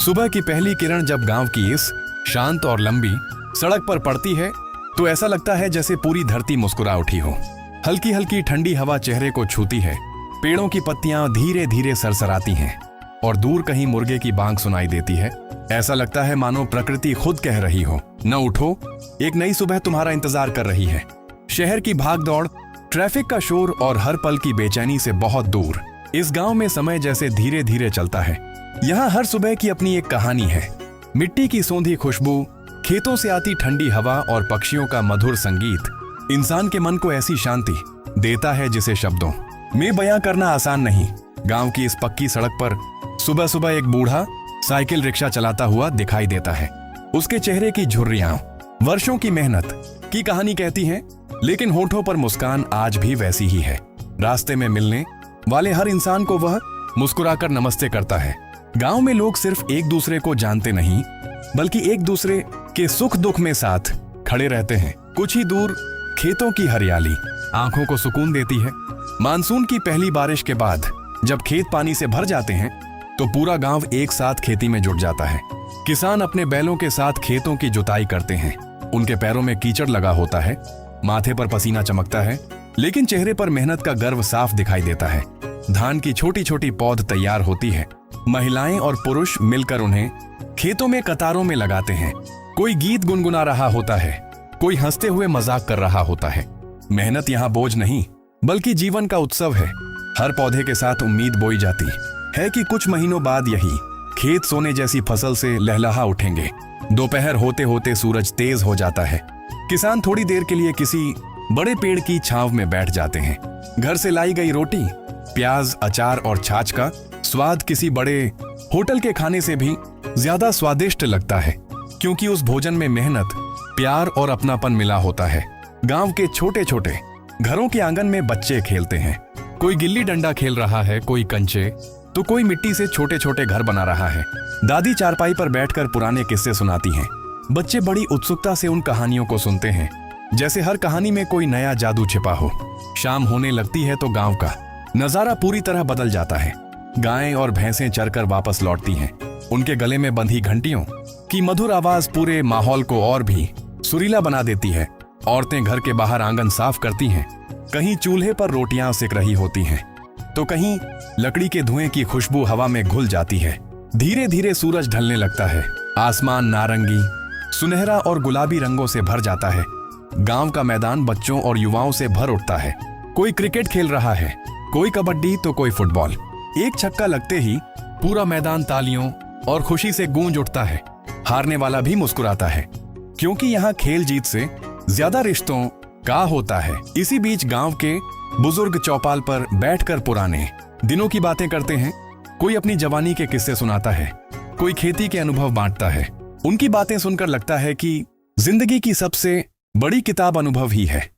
सुबह की पहली किरण जब गांव की इस शांत और लंबी सड़क पर पड़ती है तो ऐसा लगता है जैसे पूरी धरती मुस्कुरा उठी हो। हल्की हल्की ठंडी हवा चेहरे को छूती है, पेड़ों की पत्तियां धीरे धीरे सरसराती हैं और दूर कहीं मुर्गे की बांग सुनाई देती है। ऐसा लगता है मानो प्रकृति खुद कह रही हो, न उठो, एक नई सुबह तुम्हारा इंतजार कर रही है। शहर की भागदौड़, ट्रैफिक का शोर और हर पल की बेचैनी से बहुत दूर इस गांव में समय जैसे धीरे धीरे चलता है। यहाँ हर सुबह की अपनी एक कहानी है। मिट्टी की सौंधी खुशबू, खेतों से आती ठंडी हवा और पक्षियों का मधुर संगीत इंसान के मन को ऐसी शांति देता है जिसे शब्दों में बयां करना आसान नहीं। गांव की इस पक्की सड़क पर सुबह सुबह एक बूढ़ा साइकिल रिक्शा चलाता हुआ दिखाई देता है। उसके चेहरे की झुर्रियां वर्षों की मेहनत की कहानी कहती हैं, लेकिन होठों पर मुस्कान आज भी वैसी ही है। रास्ते में मिलने वाले हर इंसान को वह मुस्कुराकर नमस्ते करता है। गांव में लोग सिर्फ एक दूसरे को जानते नहीं, बल्कि एक दूसरे के सुख दुख में साथ खड़े रहते हैं। कुछ ही दूर खेतों की हरियाली आंखों को सुकून देती है। मानसून की पहली बारिश के बाद जब खेत पानी से भर जाते हैं तो पूरा गांव एक साथ खेती में जुट जाता है। किसान अपने बैलों के साथ खेतों की जुताई करते हैं। उनके पैरों में कीचड़ लगा होता है, माथे पर पसीना चमकता है, लेकिन चेहरे पर मेहनत का गर्व साफ दिखाई देता है। धान की छोटी छोटी पौध तैयार होती है। महिलाएं और पुरुष मिलकर उन्हें खेतों में कतारों में लगाते हैं। कोई गीत गुनगुना रहा होता है, कोई हंसते हुए मजाक कर रहा होता है। मेहनत यहाँ बोझ नहीं, बल्कि जीवन का उत्सव है। हर पौधे के साथ उम्मीद बोई जाती है कि कुछ महीनों बाद यही खेत सोने जैसी फसल से लहलहा उठेंगे। दोपहर होते होते सूरज तेज हो जाता है। किसान थोड़ी देर के लिए किसी बड़े पेड़ की छांव में बैठ जाते हैं। घर से लाई गई रोटी, प्याज, अचार और छाछ का स्वाद किसी बड़े होटल के खाने से भी ज्यादा स्वादिष्ट लगता है, क्योंकि उस भोजन में मेहनत, प्यार और अपनापन मिला होता है। गांव के छोटे छोटे घरों के आंगन में बच्चे खेलते हैं। कोई गिल्ली डंडा खेल रहा है, कोई कंचे, तो कोई मिट्टी से छोटे छोटे घर बना रहा है। दादी चारपाई पर बैठकर पुराने किस्से सुनाती हैं। बच्चे बड़ी उत्सुकता से उन कहानियों को सुनते हैं, जैसे हर कहानी में कोई नया जादू छिपा हो। शाम होने लगती है तो गांव का नजारा पूरी तरह बदल जाता है। गायें और भैंसें चरकर वापस लौटती हैं। उनके गले में बंधी घंटियों की मधुर आवाज पूरे माहौल को और भी सुरीला बना देती है। औरतें घर के बाहर आंगन साफ करती हैं। कहीं चूल्हे पर रोटियां सिक रही होती हैं, तो कहीं लकड़ी के धुएं की खुशबू हवा में घुल जाती है। धीरे धीरे सूरज ढलने लगता है। आसमान नारंगी, सुनहरा और गुलाबी रंगों से भर जाता है। गांव का मैदान बच्चों और युवाओं से भर उठता है। कोई क्रिकेट खेल रहा है, कोई कबड्डी तो कोई फुटबॉल। एक छक्का लगते ही पूरा मैदान तालियों और खुशी से गूंज उठता है। हारने वाला भी मुस्कुराता है, क्योंकि यहाँ खेल जीत से ज्यादा रिश्तों का होता है। इसी बीच गांव के बुजुर्ग चौपाल पर बैठकर पुराने दिनों की बातें करते हैं। कोई अपनी जवानी के किस्से सुनाता है, कोई खेती के अनुभव बांटता है। उनकी बातें सुनकर लगता है कि जिंदगी की सबसे बड़ी किताब अनुभव ही है।